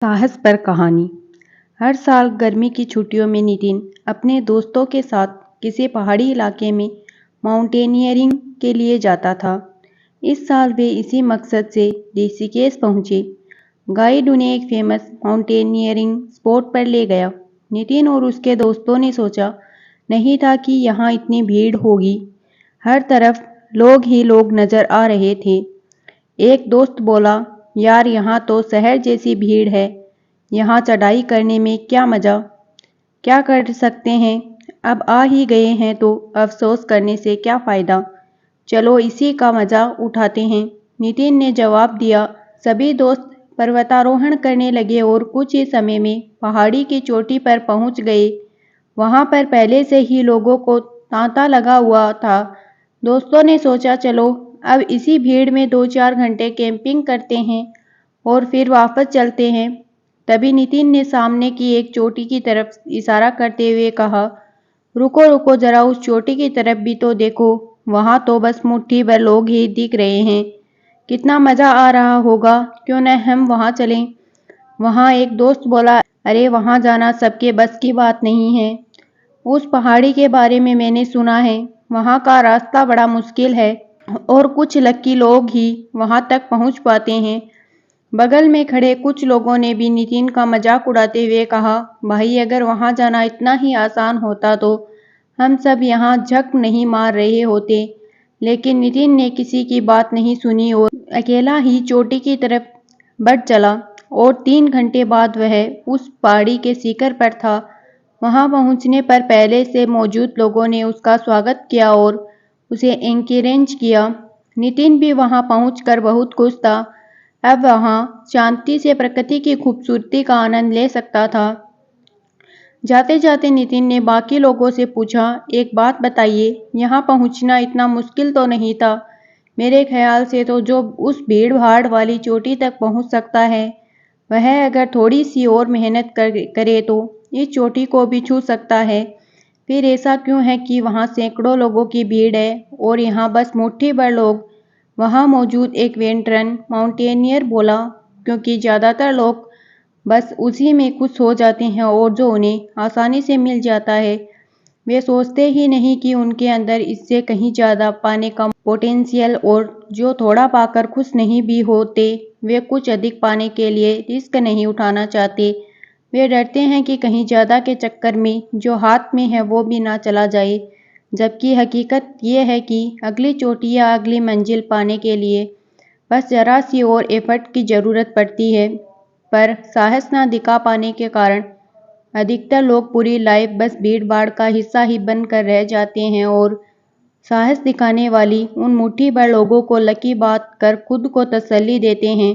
साहस पर कहानी। हर साल गर्मी की छुट्टियों में नितिन अपने दोस्तों के साथ किसी पहाड़ी इलाके में माउंटेनियरिंग के लिए जाता था। इस साल वे इसी मकसद से ऋषिकेश पहुंचे। गाइड उन्हें एक फेमस माउंटेनियरिंग स्पॉट पर ले गया। नितिन और उसके दोस्तों ने सोचा नहीं था कि यहाँ इतनी भीड़ होगी। हर तरफ लोग ही लोग नजर आ रहे थे। एक दोस्त बोला, यार यहाँ तो शहर जैसी भीड़ है, यहाँ चढ़ाई करने में क्या मज़ा। क्या कर सकते हैं, अब आ ही गए हैं तो अफसोस करने से क्या फ़ायदा, चलो इसी का मज़ा उठाते हैं। नितिन ने जवाब दिया। सभी दोस्त पर्वतारोहण करने लगे और कुछ ही समय में पहाड़ी की चोटी पर पहुंच गए। वहां पर पहले से ही लोगों को तांता लगा हुआ था। दोस्तों ने सोचा चलो अब इसी भीड़ में 2-4 घंटे कैंपिंग करते हैं और फिर वापस चलते हैं। तभी नितिन ने सामने की एक चोटी की तरफ इशारा करते हुए कहा, रुको रुको जरा उस चोटी की तरफ भी तो देखो, वहां तो बस मुट्ठी भर लोग ही दिख रहे हैं। कितना मजा आ रहा होगा, क्यों न हम वहां चलें। वहां एक दोस्त बोला, अरे वहां जाना सबके बस की बात नहीं है। उस पहाड़ी के बारे में मैंने सुना है, वहां का रास्ता बड़ा मुश्किल है और कुछ लक्की लोग ही वहां तक पहुंच पाते हैं। बगल में खड़े कुछ लोगों ने भी नितिन का मजाक उड़ाते हुए कहा, भाई अगर वहां जाना इतना ही आसान होता तो हम सब यहाँ झक नहीं मार रहे होते। लेकिन नितिन ने किसी की बात नहीं सुनी और अकेला ही चोटी की तरफ बढ़ चला और 3 घंटे बाद वह उस पहाड़ी के शिखर पर था। वहां पहुंचने पर पहले से मौजूद लोगों ने उसका स्वागत किया और उसे एनकरेज किया। नितिन भी वहां पहुंचकर बहुत खुश था। अब वहां शांति से प्रकृति की खूबसूरती का आनंद ले सकता था। जाते जाते नितिन ने बाकी लोगों से पूछा, एक बात बताइए, यहाँ पहुंचना इतना मुश्किल तो नहीं था। मेरे ख्याल से तो जो उस भीड़ भाड़ वाली चोटी तक पहुंच सकता है वह अगर थोड़ी सी और मेहनत करे तो इस चोटी को भी छू सकता है। फिर ऐसा क्यों है कि वहाँ सैकड़ों लोगों की भीड़ है और यहाँ बस मुट्ठी भर लोग। वहाँ मौजूद एक वेटरन माउंटेनियर बोला, क्योंकि ज़्यादातर लोग बस उसी में खुश हो जाते हैं और जो उन्हें आसानी से मिल जाता है वे सोचते ही नहीं कि उनके अंदर इससे कहीं ज़्यादा पाने का पोटेंशियल, और जो थोड़ा पाकर खुश नहीं भी होते वे कुछ अधिक पाने के लिए रिस्क नहीं उठाना चाहते। वे डरते हैं कि कहीं ज़्यादा के चक्कर में जो हाथ में है वो भी ना चला जाए। जबकि हकीकत ये है कि अगली चोटी या अगली मंजिल पाने के लिए बस जरा सी और एफर्ट की ज़रूरत पड़ती है। पर साहस ना दिखा पाने के कारण अधिकतर लोग पूरी लाइफ बस भीड़ भाड़ का हिस्सा ही बनकर रह जाते हैं और साहस दिखाने वाली उन मुट्ठी भर लोगों को लकी बात कर खुद को तसल्ली देते हैं।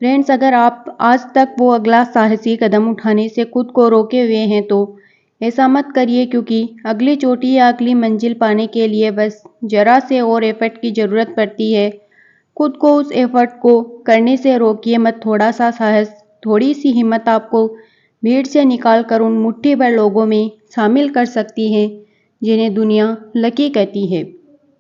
फ्रेंड्स, अगर आप आज तक वो अगला साहसी कदम उठाने से खुद को रोके हुए हैं तो ऐसा मत करिए, क्योंकि अगली चोटी या अगली मंजिल पाने के लिए बस जरा से और एफर्ट की ज़रूरत पड़ती है। खुद को उस एफर्ट को करने से रोकिए मत। थोड़ा सा साहस, थोड़ी सी हिम्मत आपको भीड़ से निकाल कर उन मुट्ठी भर लोगों में शामिल कर सकती है जिन्हें दुनिया लकी कहती है।